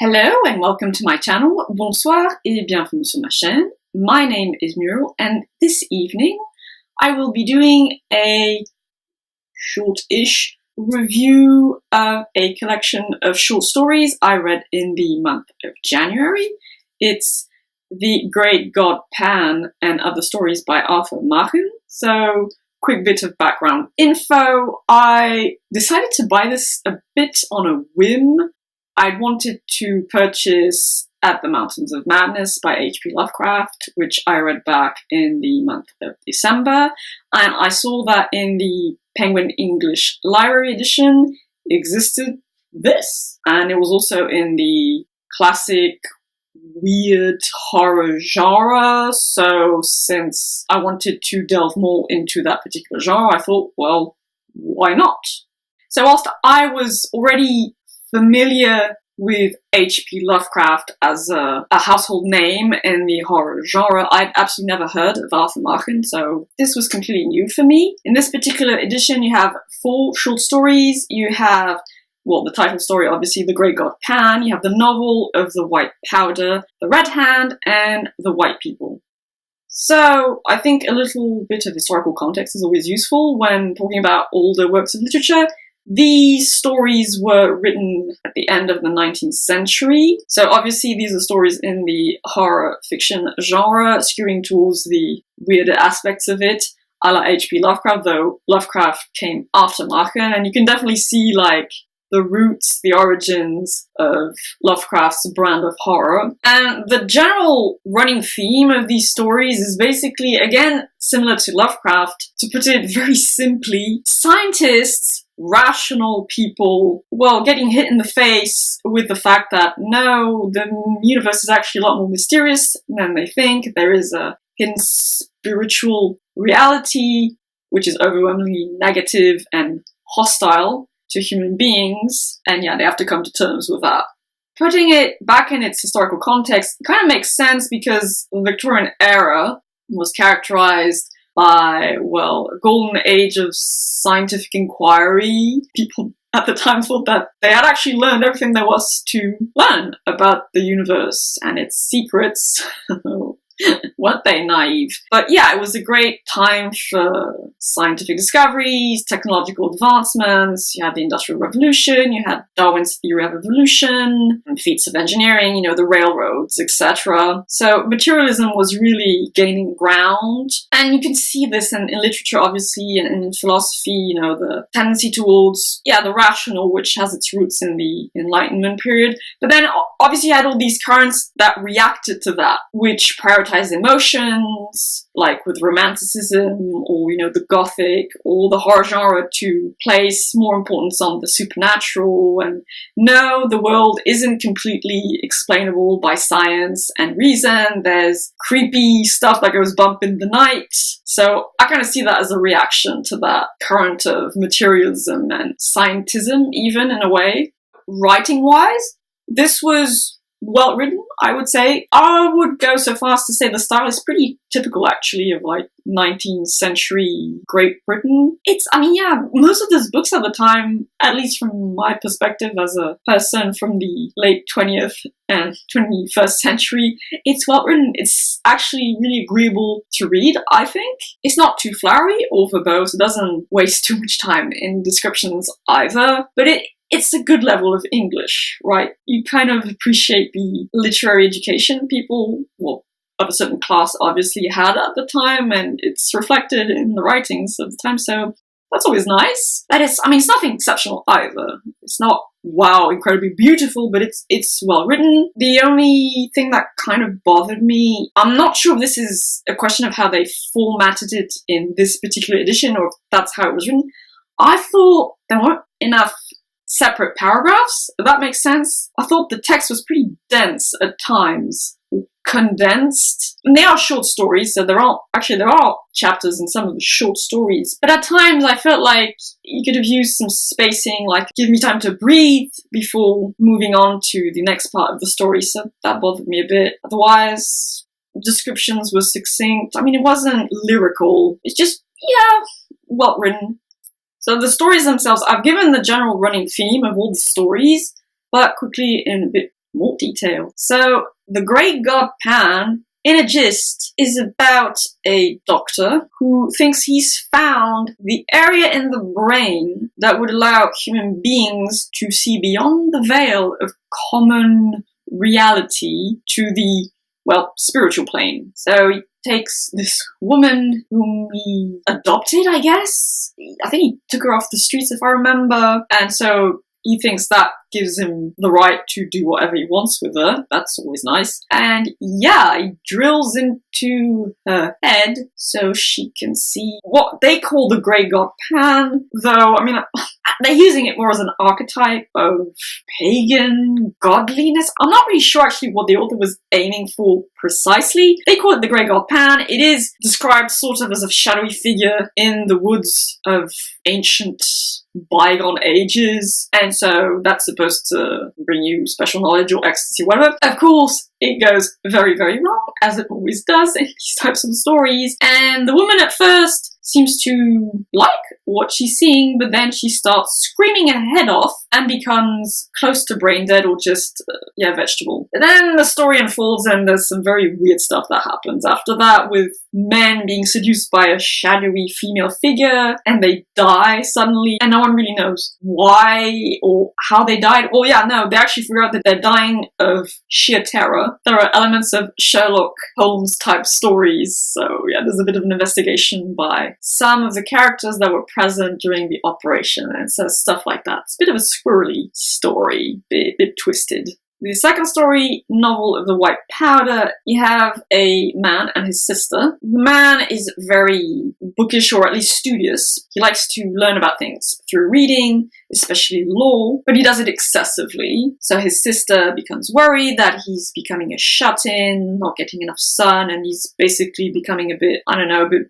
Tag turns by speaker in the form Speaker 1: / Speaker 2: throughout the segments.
Speaker 1: Hello and welcome to my channel. Bonsoir et bienvenue sur ma chaîne. My name is Muriel and this evening I will be doing a short-ish review of a collection of short stories I read in the month of January. It's The Great God Pan and Other Stories by Arthur Machen. So, quick bit of background info. I decided to buy this a bit on a whim. I wanted to purchase At the Mountains of Madness by H.P. Lovecraft, which I read back in the month of December, and I saw that in the Penguin English Library edition existed this, and it was also in the classic weird horror genre, so since I wanted to delve more into that particular genre, I thought, well, why not? So whilst I was already familiar with H.P. Lovecraft as a household name in the horror genre, I'd absolutely never heard of Arthur Machen, so this was completely new for me. In this particular edition, you have 4 short stories. You have, well, the title story, obviously, The Great God Pan. You have the novel of The White Powder, The Red Hand, and The White People. So, I think a little bit of historical context is always useful when talking about older works of literature. These stories were written at the end of the 19th century, so obviously these are stories in the horror fiction genre, skewing towards the weirder aspects of it, a la H.P. Lovecraft, though Lovecraft came after Machen, and you can definitely see, like, the roots, the origins of Lovecraft's brand of horror. And the general running theme of these stories is basically, again, similar to Lovecraft. To put it very simply, scientists, rational people, well, getting hit in the face with the fact that no, the universe is actually a lot more mysterious than they think. There is a hidden spiritual reality which is overwhelmingly negative and hostile to human beings, and yeah, they have to come to terms with that. Putting it back in its historical context kind of makes sense because the Victorian era was characterized by, well, a golden age of scientific inquiry. People at the time thought that they had actually learned everything there was to learn about the universe and its secrets. Weren't they naive? But yeah, it was a great time for scientific discoveries, technological advancements. You had the Industrial Revolution, you had Darwin's theory of evolution, and feats of engineering, the railroads, etc. So materialism was really gaining ground. And you can see this in literature, obviously, and in philosophy, the tendency towards, the rational, which has its roots in the Enlightenment period. But then, obviously, you had all these currents that reacted to that, which prioritized emotions, like with Romanticism, or, the Gothic, or the horror genre, to place more importance on the supernatural, and no, the world isn't completely explainable by science and reason. There's creepy stuff that goes bump in the night. So I kind of see that as a reaction to that current of materialism and scientism, even in a way. Writing-wise, this was well written, I would say. I would go so far as to say the style is pretty typical, actually, of 19th century Great Britain. Most of those books at the time, at least from my perspective as a person from the late 20th and 21st century, it's well written. It's actually really agreeable to read, I think. It's not too flowery or verbose. It doesn't waste too much time in descriptions either, but it's a good level of English, right? You kind of appreciate the literary education people, well, of a certain class obviously had at the time, and it's reflected in the writings of the time, so that's always nice. But it's nothing exceptional either. It's not, wow, incredibly beautiful, but it's well written. The only thing that kind of bothered me, I'm not sure if this is a question of how they formatted it in this particular edition, or if that's how it was written. I thought there weren't enough separate paragraphs, if that makes sense. I thought the text was pretty dense at times, condensed. And they are short stories, so there are chapters in some of the short stories. But at times I felt like you could have used some spacing, like give me time to breathe before moving on to the next part of the story, so that bothered me a bit. Otherwise, descriptions were succinct. It wasn't lyrical. It's just, well written. So the stories themselves, I've given the general running theme of all the stories, but quickly in a bit more detail. So, the great god Pan, in a gist, is about a doctor who thinks he's found the area in the brain that would allow human beings to see beyond the veil of common reality to the, well, spiritual plane. So he takes this woman whom he adopted, I guess. I think he took her off the streets, if I remember. And so he thinks that gives him the right to do whatever he wants with her. That's always nice. And yeah, he drills into her head so she can see what they call the Grey God Pan, though, I mean, they're using it more as an archetype of pagan godliness. I'm not really sure actually what the author was aiming for precisely. They call it the Grey God Pan. It is described sort of as a shadowy figure in the woods of ancient bygone ages, and so that's supposed to bring you special knowledge or ecstasy, whatever. Of course, it goes very, very wrong, as it always does in these types of stories, and the woman at first seems to like what she's seeing, but then she starts screaming her head off and becomes close to brain dead or just, vegetable. And then the story unfolds and there's some very weird stuff that happens after that, with men being seduced by a shadowy female figure and they die suddenly and no one really knows why or how they died. Oh yeah, no, they actually figure out that they're dying of sheer terror. There are elements of Sherlock Holmes type stories, so yeah, there's a bit of an investigation by some of the characters that were present during the operation, and so stuff like that. It's a bit of a squirrely story, bit twisted. The second story, Novel of the White Powder, you have a man and his sister. The man is very bookish, or at least studious. He likes to learn about things through reading, especially law, but he does it excessively. So his sister becomes worried that he's becoming a shut-in, not getting enough sun, and he's basically becoming a bit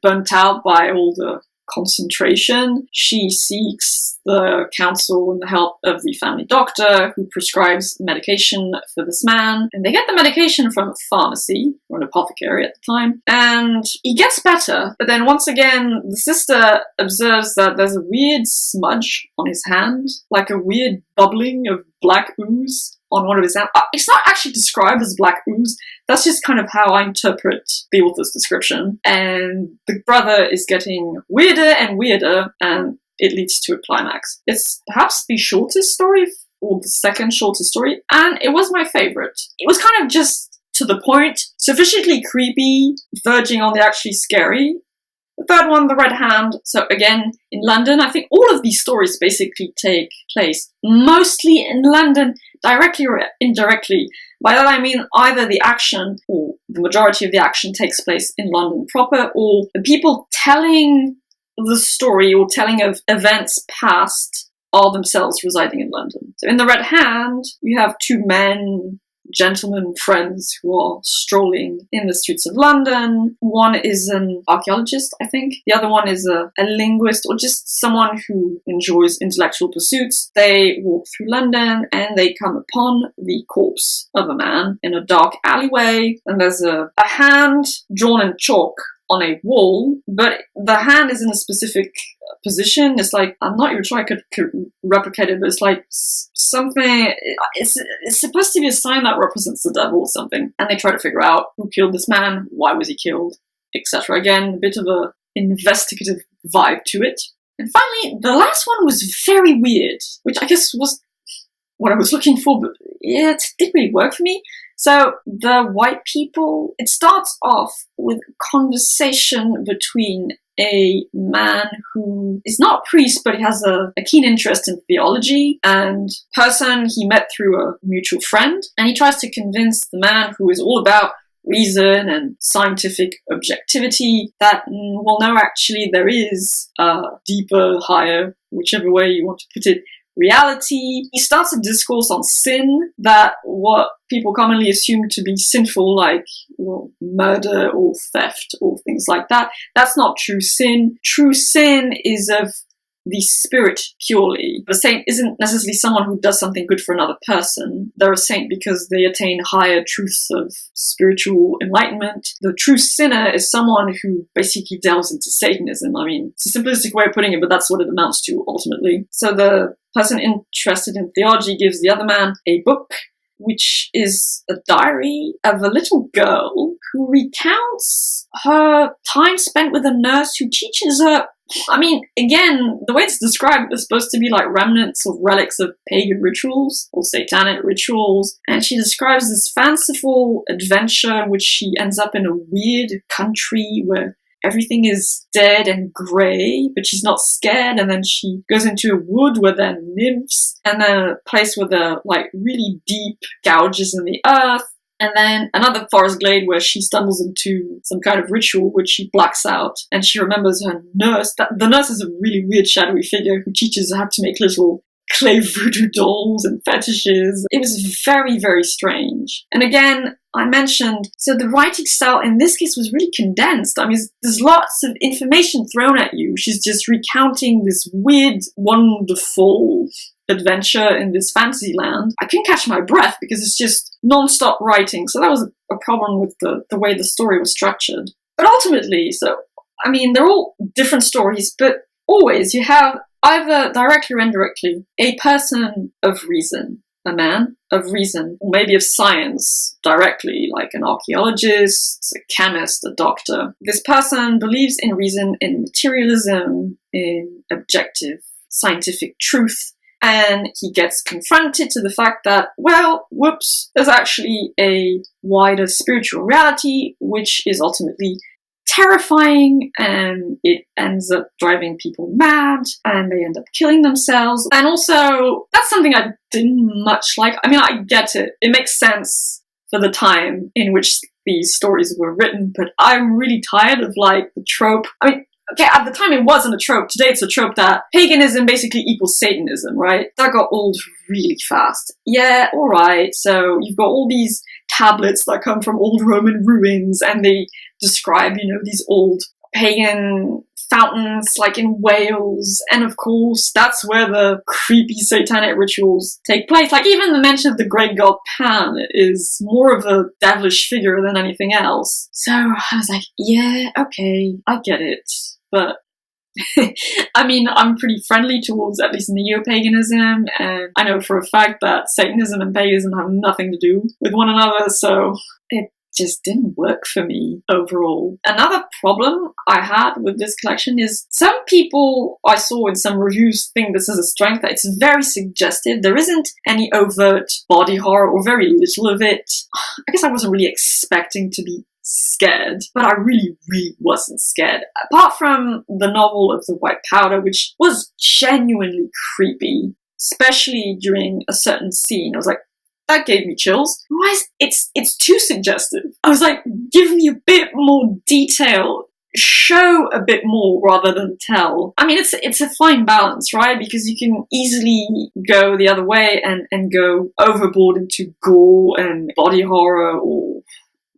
Speaker 1: burnt out by all the concentration. She seeks the counsel and the help of the family doctor, who prescribes medication for this man, and they get the medication from a pharmacy or an apothecary at the time, and he gets better. But then once again, the sister observes that there's a weird smudge on his hand, like a weird bubbling of black ooze on one of his hands. It's not actually described as black ooze. That's just kind of how I interpret the author's description. And the brother is getting weirder and weirder, and it leads to a climax. It's perhaps the shortest story, or the second shortest story, and it was my favorite. It was kind of just to the point, sufficiently creepy, verging on the actually scary. The third one, The Red Hand, so again, in London. I think all of these stories basically take place mostly in London, directly or indirectly. By that I mean either the action, or the majority of the action, takes place in London proper, or the people telling the story or telling of events past are themselves residing in London. So in The Red Hand, you have two men, gentlemen friends, who are strolling in the streets of London. One is an archaeologist, I think. The other one is a linguist, or just someone who enjoys intellectual pursuits. They walk through London and they come upon the corpse of a man in a dark alleyway, and there's a hand drawn in chalk on a wall, but the hand is in a specific position. It's like, I'm not even sure I could replicate it, but it's like something, it's supposed to be a sign that represents the devil or something. And they try to figure out who killed this man, why was he killed, etc. Again, a bit of a investigative vibe to it. And finally, the last one was very weird, which I guess was what I was looking for, but yeah, it didn't really work for me. So the white people, it starts off with a conversation between a man who is not a priest, but he has a keen interest in theology, and person he met through a mutual friend. And he tries to convince the man, who is all about reason and scientific objectivity, that, well, no, actually there is a deeper, higher, whichever way you want to put it, reality. He starts a discourse on sin, that what people commonly assume to be sinful, like, well, murder or theft or things like that. That's not true sin. True sin is of the spirit purely. The saint isn't necessarily someone who does something good for another person. They're a saint because they attain higher truths of spiritual enlightenment. The true sinner is someone who basically delves into Satanism. I mean, it's a simplistic way of putting it, but that's what it amounts to ultimately. So the person interested in theology gives the other man a book which is a diary of a little girl who recounts her time spent with a nurse who teaches her. I mean, again, the way it's described is supposed to be like remnants or relics of pagan rituals or satanic rituals. And she describes this fanciful adventure in which she ends up in a weird country where everything is dead and grey, but she's not scared. And then she goes into a wood where there are nymphs, and then a place where there are like really deep gouges in the earth. And then another forest glade where she stumbles into some kind of ritual which she blacks out, and she remembers her nurse. The nurse is a really weird shadowy figure who teaches her how to make little clay voodoo dolls and fetishes. It was very, very strange. And again, I mentioned, so the writing style in this case was really condensed. I mean, there's lots of information thrown at you. She's just recounting this weird, wonderful adventure in this fantasy land. I couldn't catch my breath because it's just non-stop writing. So that was a problem with the way the story was structured. But ultimately, I mean, they're all different stories, but always you have either directly or indirectly a person of reason, a man of reason, or maybe of science directly, like an archaeologist, a chemist, a doctor. This person believes in reason, in materialism, in objective scientific truth. And he gets confronted to the fact that, well, whoops, there's actually a wider spiritual reality, which is ultimately terrifying, and it ends up driving people mad, and they end up killing themselves. And also, that's something I didn't much like. I mean, I get it. It makes sense for the time in which these stories were written, but I'm really tired of, like, the trope. I mean, okay, at the time it wasn't a trope. Today it's a trope that paganism basically equals Satanism, right? That got old really fast. Yeah, alright, so you've got all these tablets that come from old Roman ruins, and they describe, these old pagan fountains, like in Wales, and of course, that's where the creepy satanic rituals take place. Like, even the mention of the great god Pan is more of a devilish figure than anything else. So I was like, yeah, okay, I get it. But I mean, I'm pretty friendly towards at least neo-paganism, and I know for a fact that Satanism and paganism have nothing to do with one another, so it just didn't work for me overall. Another problem I had with this collection is some people I saw in some reviews think this is a strength, that it's very suggestive. There isn't any overt body horror, or very little of it. I guess I wasn't really expecting to be scared, but I really, really wasn't scared. Apart from the novel of the White Powder, which was genuinely creepy, especially during a certain scene. I was like, that gave me chills. Why it's too suggestive. I was like, give me a bit more detail. Show a bit more rather than tell. I mean, it's a fine balance, right? Because you can easily go the other way and go overboard into gore and body horror, or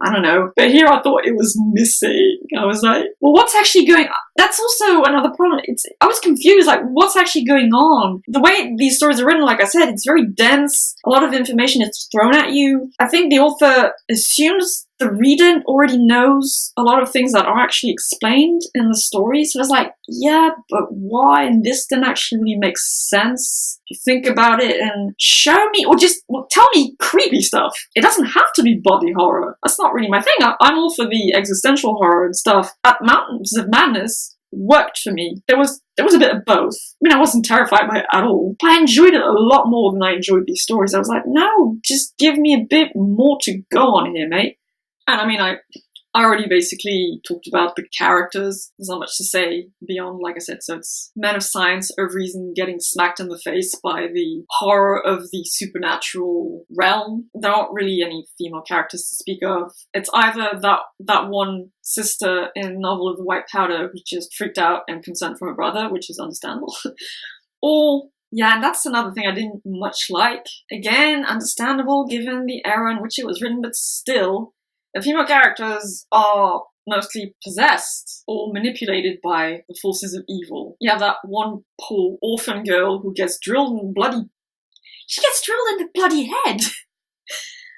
Speaker 1: I don't know. But here I thought it was missing. I was like, well, what's actually going on? That's also another problem. I was confused, like, what's actually going on? The way these stories are written, like I said, it's very dense. A lot of information is thrown at you. I think the author assumes the reader already knows a lot of things that are actually explained in the story. So I was like, yeah, but why? And this didn't actually really make sense. You think about it and show me, or just tell me creepy stuff. It doesn't have to be body horror. That's not really my thing. I'm all for the existential horror and stuff. At Mountains of Madness worked for me. There was a bit of both. I mean, I wasn't terrified by it at all, but I enjoyed it a lot more than I enjoyed these stories. I was like, no, just give me a bit more to go on here, mate. And I mean, I already basically talked about the characters. There's not much to say beyond, like I said, so it's men of science of reason getting smacked in the face by the horror of the supernatural realm. There aren't really any female characters to speak of. It's either that one sister in the novel of the White Powder who's just freaked out and concerned for her brother, which is understandable, or yeah, and that's another thing I didn't much like. Again, understandable given the era in which it was written, but still, the female characters are mostly possessed or manipulated by the forces of evil. You have that one poor orphan girl who gets drilled in she gets drilled in the bloody head!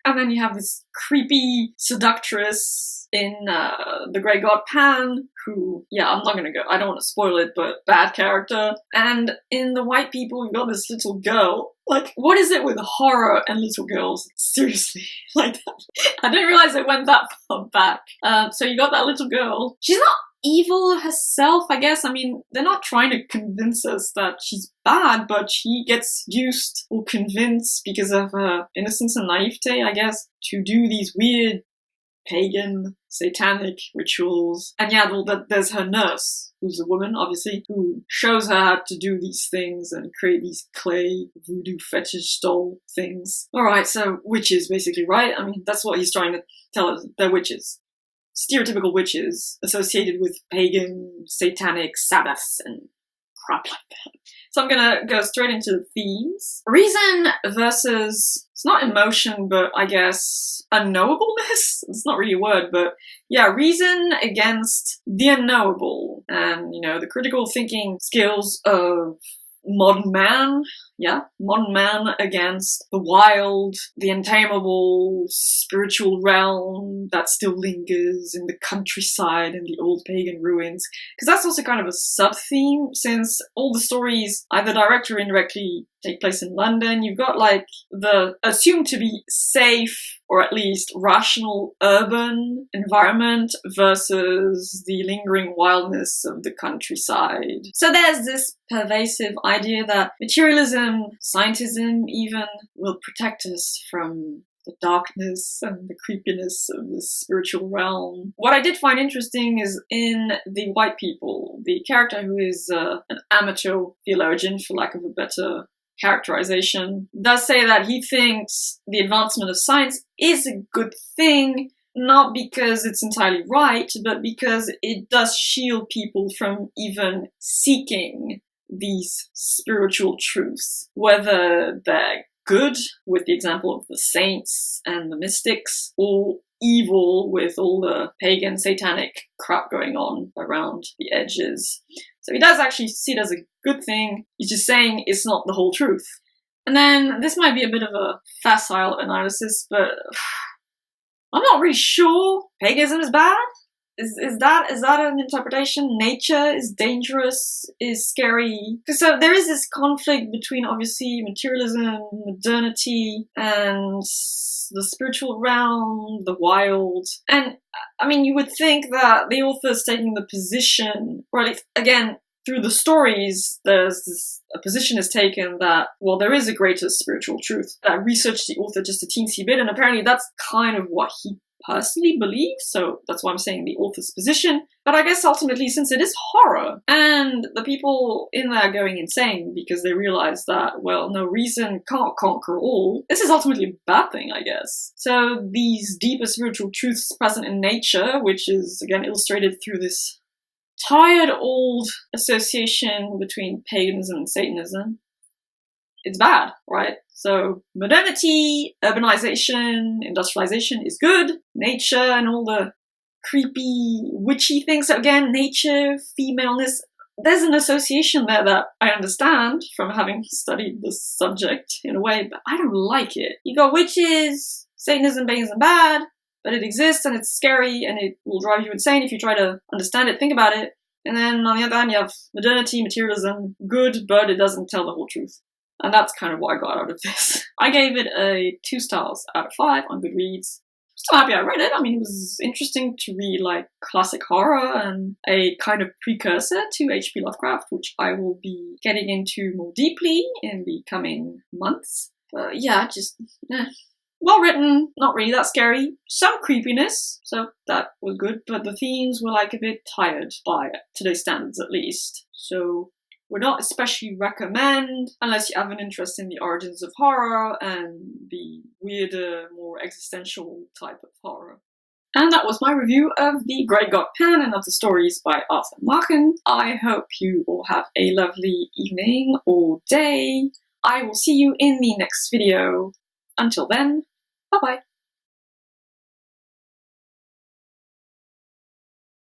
Speaker 1: And then you have this creepy seductress in the Grey God Pan, who, yeah, I'm not gonna go, I don't want to spoil it, but bad character. And in the white people, you've got this little girl. Like, what is it with horror and little girls? Seriously, like that. I didn't realize it went that far back. So you got that little girl. She's not evil herself, I guess. I mean, they're not trying to convince us that she's bad, but she gets seduced or convinced because of her innocence and naivete, I guess, to do these weird pagan, satanic rituals. And yeah, there's her nurse, who's a woman, obviously, who shows her how to do these things and create these clay voodoo fetish doll things. Alright, so witches, basically, right? I mean, that's what he's trying to tell us. They're witches. Stereotypical witches associated with pagan, satanic Sabbaths and crap like that. So I'm gonna go straight into the themes. Reason versus, it's not emotion, but I guess unknowableness? It's not really a word, but yeah, reason against the unknowable. And, you know, the critical thinking skills of modern man, yeah, modern man against the wild, the untamable spiritual realm that still lingers in the countryside and the old pagan ruins. Because that's also kind of a sub-theme, since all the stories, either directly or indirectly, take place in London. You've got like the assumed to be safe, or at least rational urban environment versus the lingering wildness of the countryside. So there's this pervasive idea that materialism, scientism even, will protect us from the darkness and the creepiness of the spiritual realm. What I did find interesting is in the white people, the character who is an amateur theologian, for lack of a better characterization, does say that he thinks the advancement of science is a good thing, not because it's entirely right, but because it does shield people from even seeking these spiritual truths, whether they're good, with the example of the saints and the mystics, or evil with all the pagan, satanic crap going on around the edges. So he does actually see it as a good thing. He's just saying it's not the whole truth. And then this might be a bit of a facile analysis, but I'm not really sure paganism is bad. Is that an interpretation? Nature is dangerous, is scary. So there is this conflict between obviously materialism, modernity, and the spiritual realm, the wild. And I mean, you would think that the author's taking the position, or at least, again, through the stories, a position is taken that, well, there is a greater spiritual truth. I researched the author just a teensy bit, and apparently that's kind of what he personally believes, so that's why I'm saying the author's position. But I guess ultimately, since it is horror, and the people in there are going insane because they realize that, well, no, reason can't conquer all, this is ultimately a bad thing, I guess. So these deeper spiritual truths present in nature, which is, again, illustrated through this tired old association between paganism and Satanism, it's bad, right? So modernity, urbanization, industrialization is good. Nature and all the creepy, witchy things. So again, nature, femaleness, there's an association there that I understand from having studied this subject in a way, but I don't like it. You got witches, Satanism, paganism bad, but it exists and it's scary and it will drive you insane if you try to understand it, think about it. And then on the other hand, you have modernity, materialism, good, but it doesn't tell the whole truth. And that's kind of what I got out of this. I gave it a 2 stars out of 5 on Goodreads. Still happy I read it. I mean, it was interesting to read like classic horror and a kind of precursor to H.P. Lovecraft, which I will be getting into more deeply in the coming months. But yeah, just well written, not really that scary. Some creepiness, so that was good. But the themes were like a bit tired by today's standards, at least. So would not especially recommend unless you have an interest in the origins of horror and the weirder, more existential type of horror. And that was my review of The Great God Pan and of the stories by Arthur Machen. I hope you all have a lovely evening or day. I will see you in the next video. Until then, bye-bye.